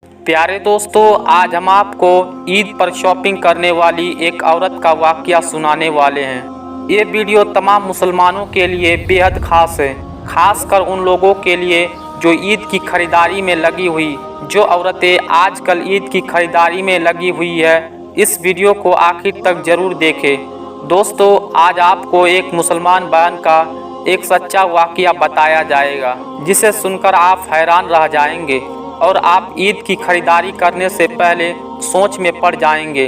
प्यारे दोस्तों, आज हम आपको ईद पर शॉपिंग करने वाली एक औरत का वाकया सुनाने वाले हैं। ये वीडियो तमाम मुसलमानों के लिए बेहद खास है, खासकर उन लोगों के लिए जो ईद की खरीदारी में लगी हुई। जो औरतें आजकल ईद की खरीदारी में लगी हुई है, इस वीडियो को आखिर तक जरूर देखें। दोस्तों, आज आपको एक मुसलमान बहन का एक सच्चा वाकया बताया जाएगा, जिसे सुनकर आप हैरान रह जाएंगे और आप ईद की खरीदारी करने से पहले सोच में पड़ जाएंगे।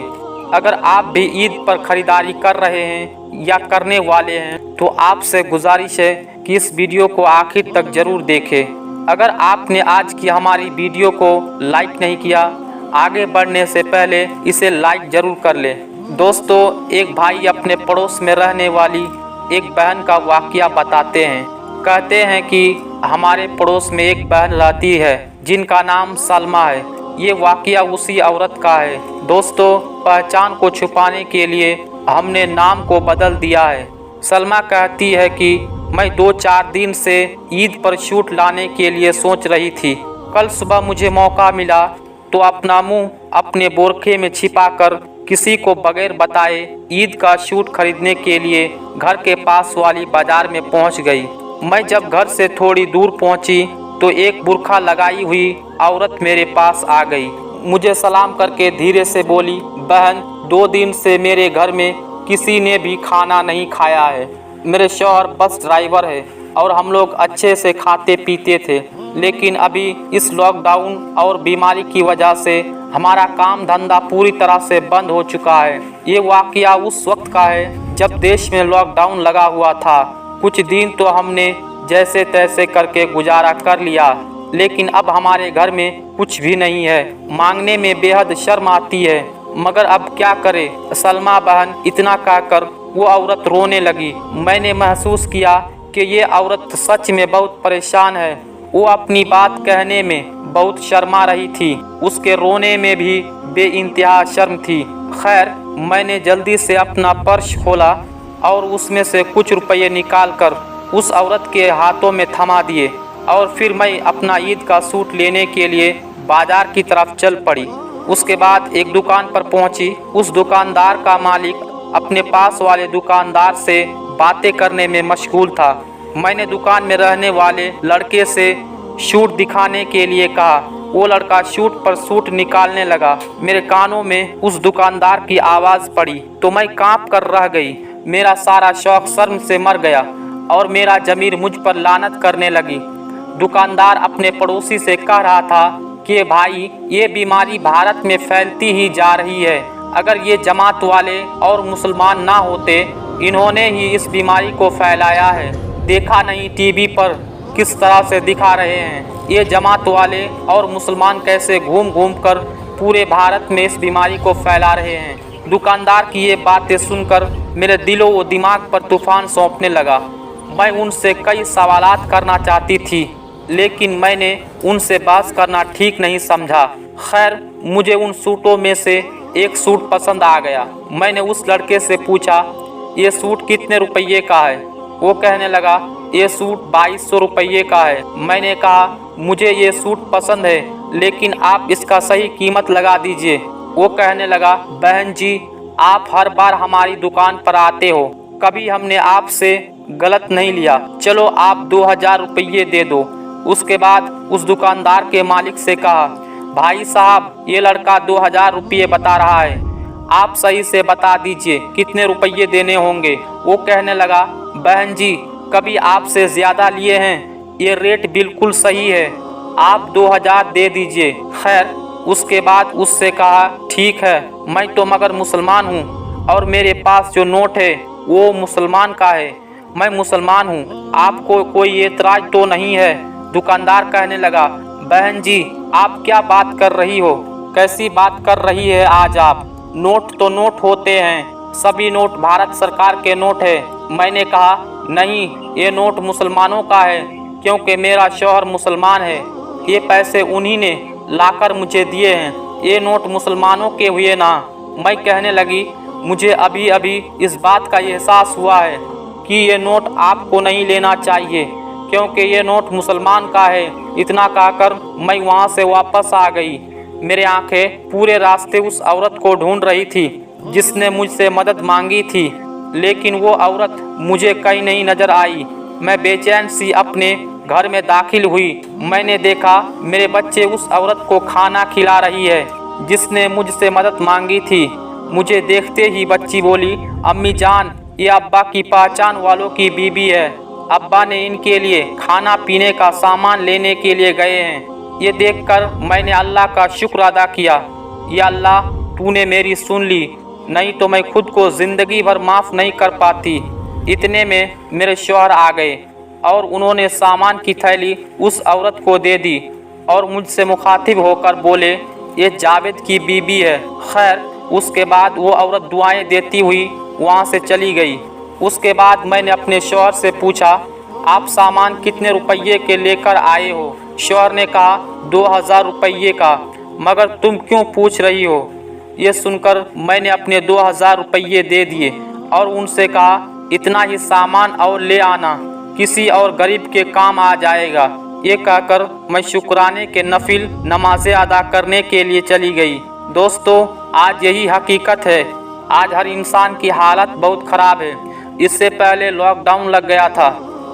अगर आप भी ईद पर खरीदारी कर रहे हैं या करने वाले हैं तो आपसे गुजारिश है कि इस वीडियो को आखिर तक जरूर देखें। अगर आपने आज की हमारी वीडियो को लाइक नहीं किया, आगे बढ़ने से पहले इसे लाइक जरूर कर लें। दोस्तों, एक भाई अपने पड़ोस में रहने वाली एक बहन का वाकया बताते हैं। कहते हैं कि हमारे पड़ोस में एक बहन रहती है जिनका नाम सलमा है। ये वाकया उसी औरत का है। दोस्तों, पहचान को छुपाने के लिए हमने नाम को बदल दिया है। सलमा कहती है कि मैं 2-4 दिन से ईद पर शूट लाने के लिए सोच रही थी। कल सुबह मुझे मौका मिला तो अपना मुंह अपने बोरखे में छिपाकर किसी को बगैर बताए ईद का शूट खरीदने के लिए घर के पास वाली बाजार में पहुंच गई। मैं जब घर से थोड़ी दूर पहुंची तो एक बुर्खा लगाई हुई औरत मेरे पास आ गई। मुझे सलाम करके धीरे से बोली, बहन, 2 दिन से मेरे घर में किसी ने भी खाना नहीं खाया है। मेरे शौहर बस ड्राइवर है और हम लोग अच्छे से खाते पीते थे, लेकिन अभी इस लॉकडाउन और बीमारी की वजह से हमारा काम धंधा पूरी तरह से बंद हो चुका है। ये वाकया उस वक्त का है जब देश में लॉकडाउन लगा हुआ था। कुछ दिन तो हमने जैसे तैसे करके गुजारा कर लिया, लेकिन अब हमारे घर में कुछ भी नहीं है। मांगने में बेहद शर्म आती है, मगर अब क्या करे। सलमा बहन इतना कहकर वो औरत रोने लगी। मैंने महसूस किया कि ये औरत सच में बहुत परेशान है। वो अपनी बात कहने में बहुत शर्मा रही थी। उसके रोने में भी बेइंतहा शर्म थी। खैर, मैंने जल्दी से अपना पर्स खोला और उसमें से कुछ रुपये निकाल कर उस औरत के हाथों में थमा दिए और फिर मैं अपना ईद का सूट लेने के लिए बाजार की तरफ चल पड़ी। उसके बाद एक दुकान पर पहुंची। उस दुकानदार का मालिक अपने पास वाले दुकानदार से बातें करने में मशगूल था। मैंने दुकान में रहने वाले लड़के से शूट दिखाने के लिए कहा। वो लड़का शूट पर सूट निकालने लगा। मेरे कानों में उस दुकानदार की आवाज़ पड़ी तो मैं कांप कर रह गई। मेरा सारा शौक शर्म से मर गया और मेरा जमीर मुझ पर लानत करने लगी। दुकानदार अपने पड़ोसी से कह रहा था कि भाई, ये बीमारी भारत में फैलती ही जा रही है। अगर ये जमात वाले और मुसलमान ना होते, इन्होंने ही इस बीमारी को फैलाया है। देखा नहीं टीवी पर किस तरह से दिखा रहे हैं ये जमात वाले और मुसलमान कैसे घूम घूम कर पूरे भारत में इस बीमारी को फैला रहे हैं। दुकानदार की ये बातें सुनकर मेरे दिलो व दिमाग पर तूफान सौंपने लगा। मैं उनसे कई सवालात करना चाहती थी, लेकिन मैंने उनसे बहस करना ठीक नहीं समझा। खैर, मुझे उन सूटों में से एक सूट पसंद आ गया। मैंने उस लड़के से पूछा, ये सूट कितने रुपये का है? वो कहने लगा, ये सूट 2200 रुपये का है। मैंने कहा, मुझे ये सूट पसंद है, लेकिन आप इसका सही कीमत लगा दीजिए। वो कहने लगा, बहन जी, आप हर बार हमारी दुकान पर आते हो, कभी हमने आपसे गलत नहीं लिया। चलो आप 2000 रुपये दे दो। उसके बाद उस दुकानदार के मालिक से कहा, भाई साहब, ये लड़का 2000 रुपये बता रहा है, आप सही से बता दीजिए कितने रुपये देने होंगे। वो कहने लगा, बहन जी, कभी आपसे ज़्यादा लिए हैं, ये रेट बिल्कुल सही है, आप 2000 दे दीजिए। खैर, उसके बाद उससे कहा, ठीक है, मैं तो मगर मुसलमान हूँ और मेरे पास जो नोट है वो मुसलमान का है। मैं मुसलमान हूँ, आपको कोई एतराज तो नहीं है? दुकानदार कहने लगा, बहन जी, आप क्या बात कर रही हो? कैसी बात कर रही है आज आप? नोट तो नोट होते हैं, सभी नोट भारत सरकार के नोट है। मैंने कहा, नहीं, ये नोट मुसलमानों का है, क्योंकि मेरा शौहर मुसलमान है। ये पैसे उन्हीं ने लाकर मुझे दिए हैं, ये नोट मुसलमानों के हुए ना। मैं कहने लगी, मुझे अभी अभी इस बात का एहसास हुआ है कि ये नोट आपको नहीं लेना चाहिए, क्योंकि ये नोट मुसलमान का है। इतना कहकर मैं वहाँ से वापस आ गई। मेरी आंखें पूरे रास्ते उस औरत को ढूंढ रही थी जिसने मुझसे मदद मांगी थी, लेकिन वो औरत मुझे कहीं नहीं नजर आई। मैं बेचैन सी अपने घर में दाखिल हुई। मैंने देखा मेरे बच्चे उस औरत को खाना खिला रही है जिसने मुझसे मदद मांगी थी। मुझे देखते ही बच्ची बोली, अम्मी जान, ये अब्बा की पहचान वालों की बीबी है। अब्बा ने इनके लिए खाना पीने का सामान लेने के लिए गए हैं। ये देखकर मैंने अल्लाह का शुक्र अदा किया। या अल्लाह, तूने मेरी सुन ली, नहीं तो मैं खुद को ज़िंदगी भर माफ़ नहीं कर पाती। इतने में मेरे शौहर आ गए और उन्होंने सामान की थैली उस औरत को दे दी और मुझसे मुखातिब होकर बोले, ये जावेद की बीबी है। खैर, उसके बाद वो औरत दुआएं देती हुई वहाँ से चली गई। उसके बाद मैंने अपने शौहर से पूछा, आप सामान कितने रुपये के लेकर आए हो? शौहर ने कहा, 2000 रुपये का। मगर तुम क्यों पूछ रही हो? ये सुनकर मैंने अपने 2000 रुपये दे दिए और उनसे कहा, इतना ही सामान और ले आना, किसी और गरीब के काम आ जाएगा। ये कहकर मैं शुक्राने के नफिल नमाजें अदा करने के लिए चली गई। दोस्तों, आज यही हकीकत है। आज हर इंसान की हालत बहुत ख़राब है। इससे पहले लॉकडाउन लग गया था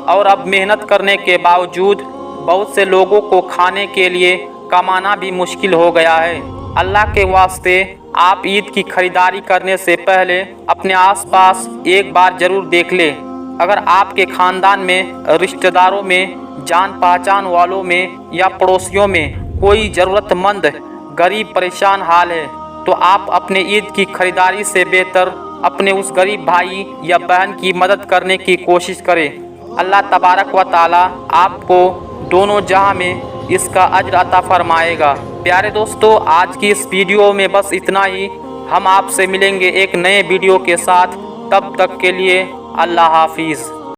और अब मेहनत करने के बावजूद बहुत से लोगों को खाने के लिए कमाना भी मुश्किल हो गया है। अल्लाह के वास्ते आप ईद की खरीदारी करने से पहले अपने आसपास एक बार ज़रूर देख लें। अगर आपके ख़ानदान में, रिश्तेदारों में, जान पहचान वालों में या पड़ोसियों में कोई ज़रूरतमंद, गरीब, परेशान हाल है, तो आप अपने ईद की खरीदारी से बेहतर अपने उस गरीब भाई या बहन की मदद करने की कोशिश करें। अल्लाह तबारक व ताला आपको दोनों जहां में इसका अज्र अता फरमाएगा। प्यारे दोस्तों, आज की इस वीडियो में बस इतना ही। हम आपसे मिलेंगे एक नए वीडियो के साथ। तब तक के लिए अल्लाह हाफिज़।